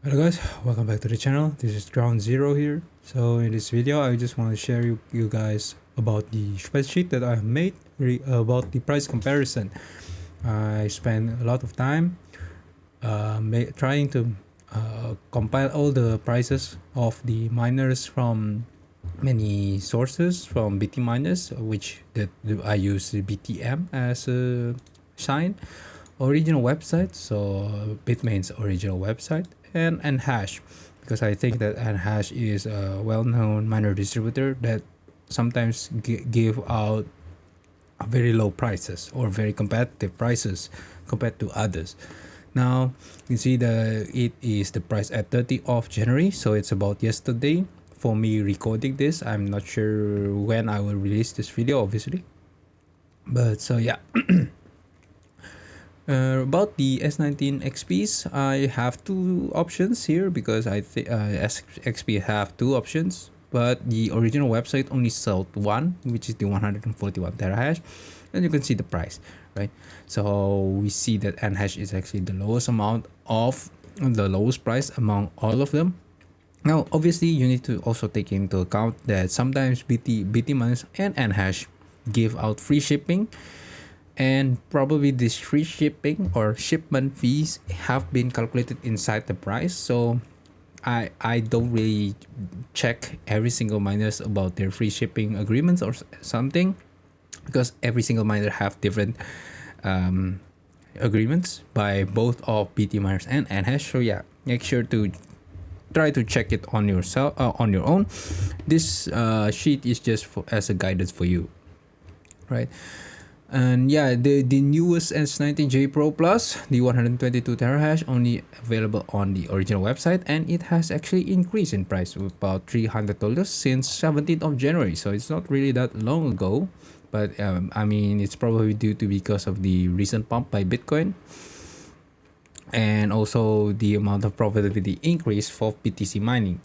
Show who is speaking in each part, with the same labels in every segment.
Speaker 1: Hello guys, welcome back to the channel. This is Ground Zero here. So in this video, I just want to share you guys about the spreadsheet that I have made about the price comparison. I spent a lot of time trying to compile all the prices of the miners from many sources from BT miners, which that I use the BTM as a sign, original website, so Bitmain's original website, and Nhash, because I think that Nhash is a well-known miner distributor that sometimes give out very low prices or very competitive prices compared to others. Now you see it is the price at 30th of January, so it's about yesterday for me recording this. I'm not sure when I will release this video, obviously, but so yeah. About the S19 XPs, I have two options here because I think XP have two options, but the original website only sold one, which is the 141 terahash, and you can see the price, right? So we see that Nhash is actually the lowest price among all of them. Now, obviously, you need to also take into account that sometimes BT miners and Nhash give out free shipping, and probably this free shipping or shipment fees have been calculated inside the price. So I don't really check every single miners about their free shipping agreements or something, because every single miner have different agreements by both of BT miners and Nhash. So yeah, make sure to try to check it on yourself on your own. This sheet is just as a guidance for you, right? And yeah, the newest S19J Pro Plus, the 122 terahash, only available on the original website, and it has actually increased in price with about $300 since 17th of January. So it's not really that long ago, but I mean, it's probably due to because of the recent pump by Bitcoin, and also the amount of profitability increase for BTC mining.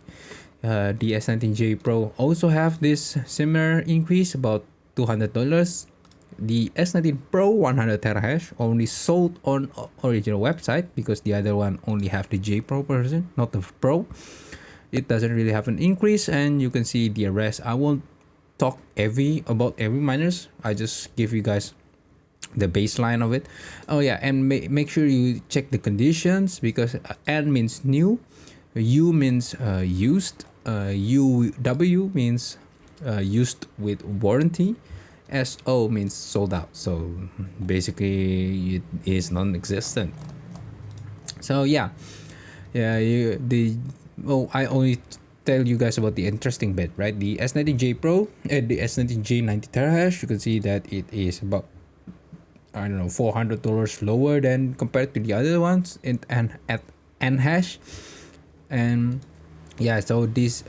Speaker 1: The S19J Pro also have this similar increase, about $200. The S19 Pro 100 terahash only sold on original website because the other one only have the J Pro version, not the Pro. It doesn't really have an increase, and you can see the rest. I won't talk about every miners. I just give you guys the baseline of it. Oh yeah, and make sure you check the conditions, because N means new, U means used, UW means used with warranty, SO means sold out. So basically it is non-existent. So yeah, I only tell you guys about the interesting bit, right? The S19J Pro and the S19J 90 terahash, you can see that it is about, I don't know, $400 lower than compared to the other ones and at Nhash. And yeah, so this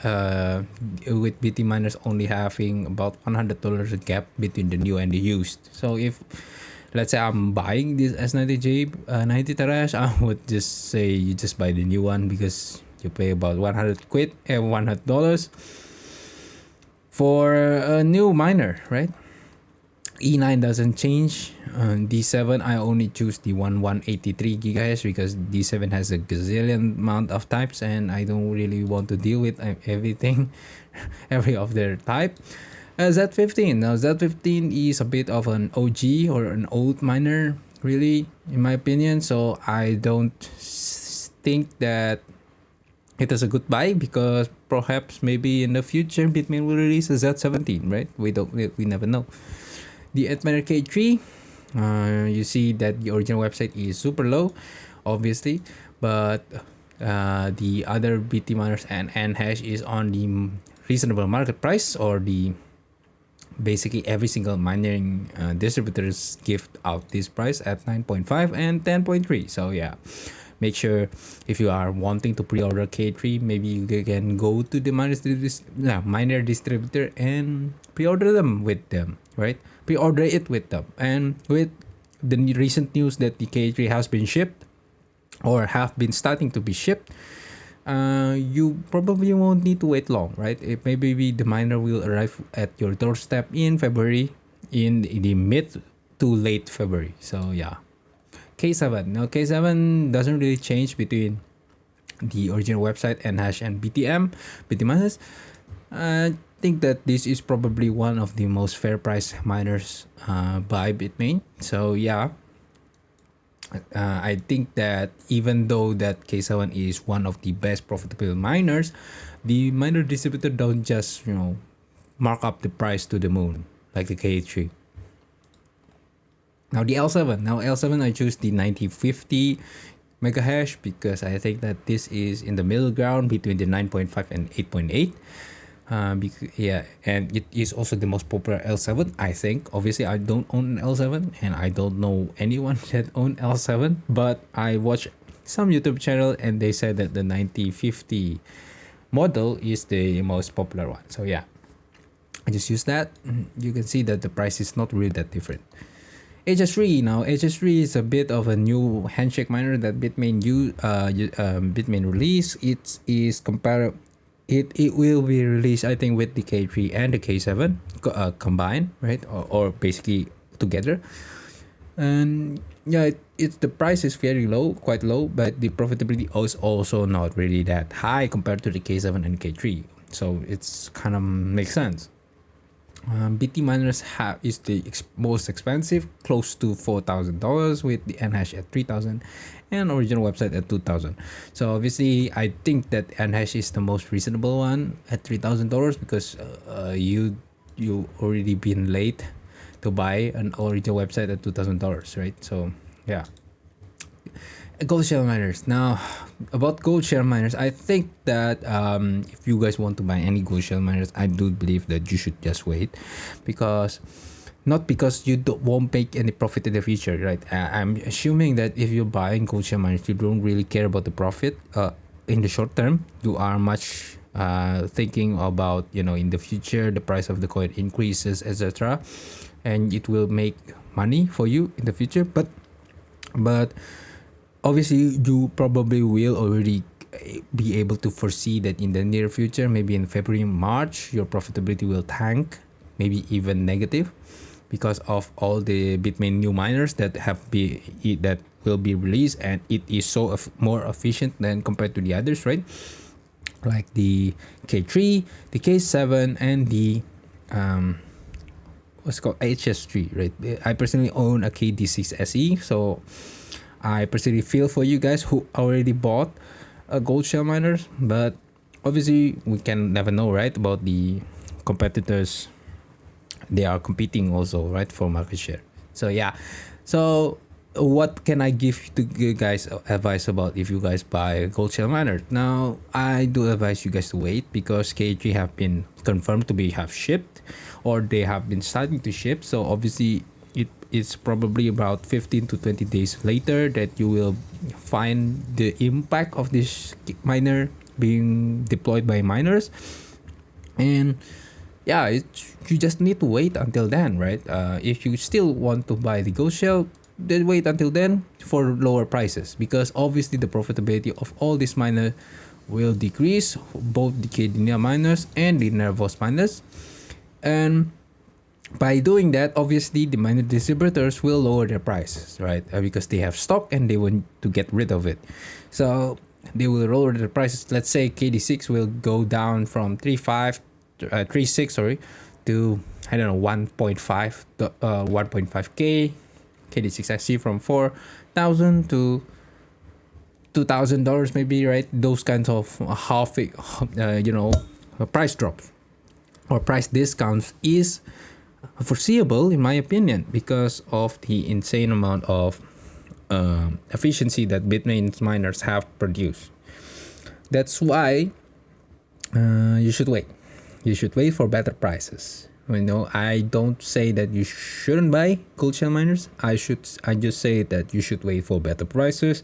Speaker 1: with BT miners only having about $100 gap between the new and the used. So if, let's say, I'm buying this S90J 90 terahash, I would just say you just buy the new one, because you pay about 100 quid and $100 for a new miner, right? E9 doesn't change. D7, I only choose the 183 gigahash because D7 has a gazillion amount of types, and I don't really want to deal with everything, every of their type. Z15. Now Z15 is a bit of an OG or an old miner, really, in my opinion. So I don't think that it is a good buy, because perhaps maybe in the future Bitmain will release a Z17, right? We never know. The Antminer K3, you see that the original website is super low, obviously, but the other BT miners and Nhash is on the reasonable market price, or the basically every single mining distributors give out this price at 9.5 and 10.3. So yeah, make sure if you are wanting to pre-order K3, maybe you can go to the miner distributor and pre-order them with them, right? Pre-order it with them. And with the recent news that the K3 has been shipped or have been starting to be shipped, you probably won't need to wait long, right? Maybe the miner will arrive at your doorstep in February, in the mid to late February. So yeah. K7. Now K7 doesn't really change between the original website, Nhash and BTM, BT miners. I think that this is probably one of the most fair price miners by Bitmain. So yeah, I think that even though that K7 is one of the best profitable miners, the miner distributor don't just mark up the price to the moon like the K3. Now the L7. Now L7 I choose the 9050 mega hash because I think that this is in the middle ground between the 9.5 and 8.8. Yeah, and it is also the most popular L7, I think. Obviously, I don't own an L7 and I don't know anyone that own L7, but I watch some YouTube channel and they said that the 9050 model is the most popular one. So yeah, I just use that. You can see that the price is not really that different. HS3 now. HS3 is a bit of a new handshake miner that Bitmain Bitmain release. It is comparable. It will be released, I think, with the K3 and the K7 combined, right? Or basically together. And yeah, it's the price is very low, quite low, but the profitability is also not really that high compared to the K7 and K3. So it's kind of makes sense. BT miners is the most expensive, close to $4,000, with the Nhash at 3,000 and original website at 2,000. So obviously I think that Nhash is the most reasonable one at $3,000 because you already been late to buy an original website at $2,000, right? So yeah. Gold shell miners. Now, about gold shell miners, I think that if you guys want to buy any gold shell miners, I do believe that you should just wait, because not because you won't make any profit in the future, right? I'm assuming that if you're buying gold shell miners, you don't really care about the profit in the short term. You are much thinking about in the future the price of the coin increases, etc., and it will make money for you in the future. But obviously you probably will already be able to foresee that in the near future, maybe in February, March, your profitability will tank, maybe even negative, because of all the Bitmain new miners that will be released, and it is so more efficient than compared to the others, right? Like the K3, the K7, and the what's called HS3, right? I personally own a KD6 SE, so I personally feel for you guys who already bought a gold shell miners, but obviously we can never know, right, about the competitors. They are competing also, right, for market share. So yeah, so what can I give to you guys advice about if you guys buy a gold shell miner? Now I do advise you guys to wait, because K3 have been confirmed to have shipped, or they have been starting to ship. So obviously it's probably about 15 to 20 days later that you will find the impact of this miner being deployed by miners. And yeah, you just need to wait until then, right? If you still want to buy the gold shell, then wait until then for lower prices, because obviously the profitability of all these miners will decrease, both the Cardania miners and the Nervos miners. And by doing that, obviously the miner distributors will lower their prices, right? Because they have stock and they want to get rid of it. So they will lower their prices. Let's say KD6 will go down from 3.6 to I don't know 1.5k. KD6 actually from 4,000 to $2,000 maybe, right? Those kinds of price drops or price discounts is foreseeable, in my opinion, because of the insane amount of efficiency that Bitmain's miners have produced. That's why you should wait. You should wait for better prices. I don't say that you shouldn't buy gold shell miners. I just say that you should wait for better prices,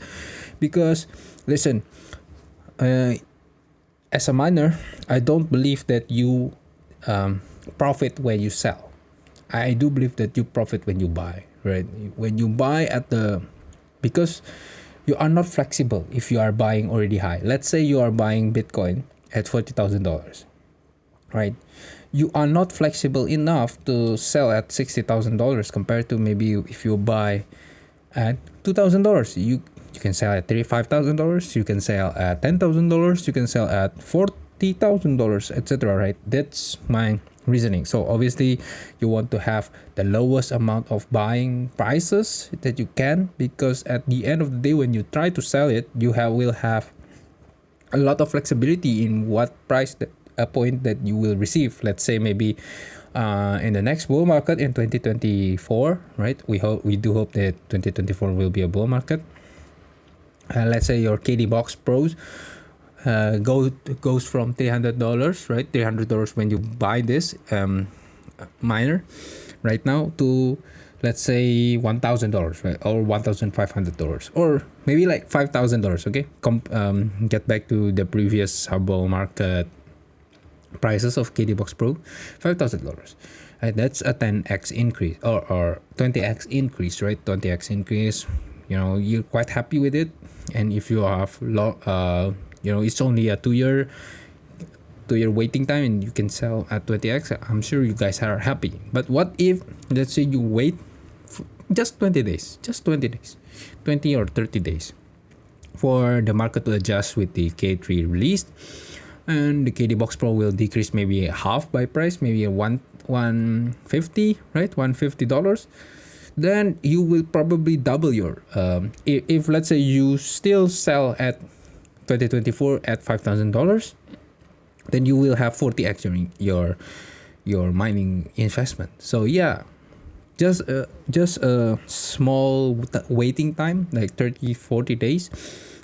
Speaker 1: because listen, as a miner, I don't believe that you profit when you sell. I do believe that you profit when you buy, right? When you buy because you are not flexible if you are buying already high. Let's say you are buying Bitcoin at $40,000, right? You are not flexible enough to sell at $60,000 compared to maybe if you buy at $2,000. You You can sell at $35,000. You can sell at $10,000. You can sell at $40,000, etc. Right? That's my reasoning. So obviously, you want to have the lowest amount of buying prices that you can, because at the end of the day, when you try to sell it, you will have a lot of flexibility in what price a point that you will receive. Let's say maybe in the next bull market in 2024, right? We do hope that 2024 will be a bull market. Let's say your KD Box Pros goes from $300, right? $300 when you buy this miner right now to, let's say, $1,000, right? Or $1,500, or maybe like $5,000. Okay, get back to the previous bull market prices of KD Box Pro, $5,000. Right, that's a 10x increase or 20x increase, right? 20x increase. You're quite happy with it, and if you have it's only a two-year waiting time, and you can sell at 20x. I'm sure you guys are happy. But what if, let's say, you wait just 20 days, 20 or 30 days for the market to adjust with the K3 released, and the KD Box Pro will decrease maybe half by price, maybe a $150, right? $150. Then you will probably double your if let's say you still sell at 2024 at $5,000, then you will have 40x your mining investment. So yeah, just a small waiting time, like 30 days,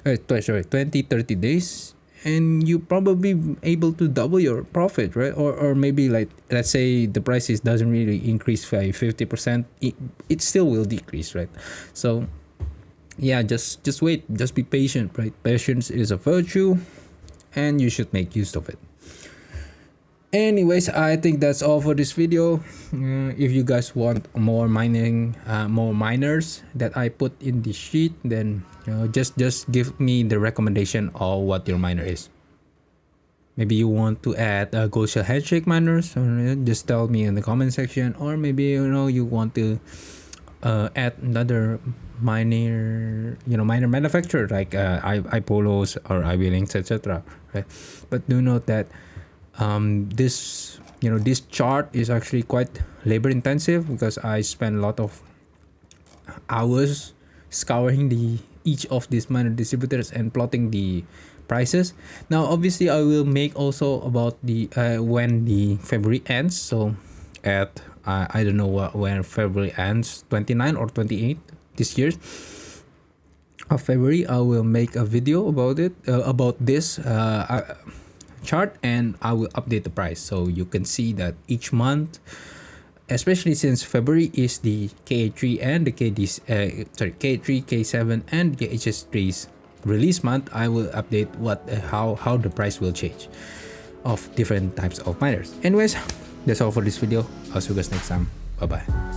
Speaker 1: 30 days, and you probably able to double your profit, right? Or maybe, like, let's say the prices doesn't really increase by 50%, it still will decrease, right? So yeah, just wait, just be patient, right? Patience is a virtue, and you should make use of it. Anyways, I think that's all for this video. If you guys want more miners that I put in the sheet, then just give me the recommendation of what your miner is. Maybe you want to add gold shell handshake miners, or just tell me in the comment section. Or maybe you want to add another miner manufacturer like iPolos or Ivy Links, etc. Right? But do note that this chart is actually quite labor intensive, because I spend a lot of hours scouring each of these minor distributors and plotting the prices. Now obviously I will make also about the when the February ends. So at I don't know when February ends, 29 or 28 this year of February, I will make a video about it, about this chart, and I will update the price, so you can see that each month, especially since February is the K3 and the K3, K7 and the HS3's release month, I will update how the price will change of different types of miners. Anyways, that's all for this video. I'll see you guys next time. Bye bye.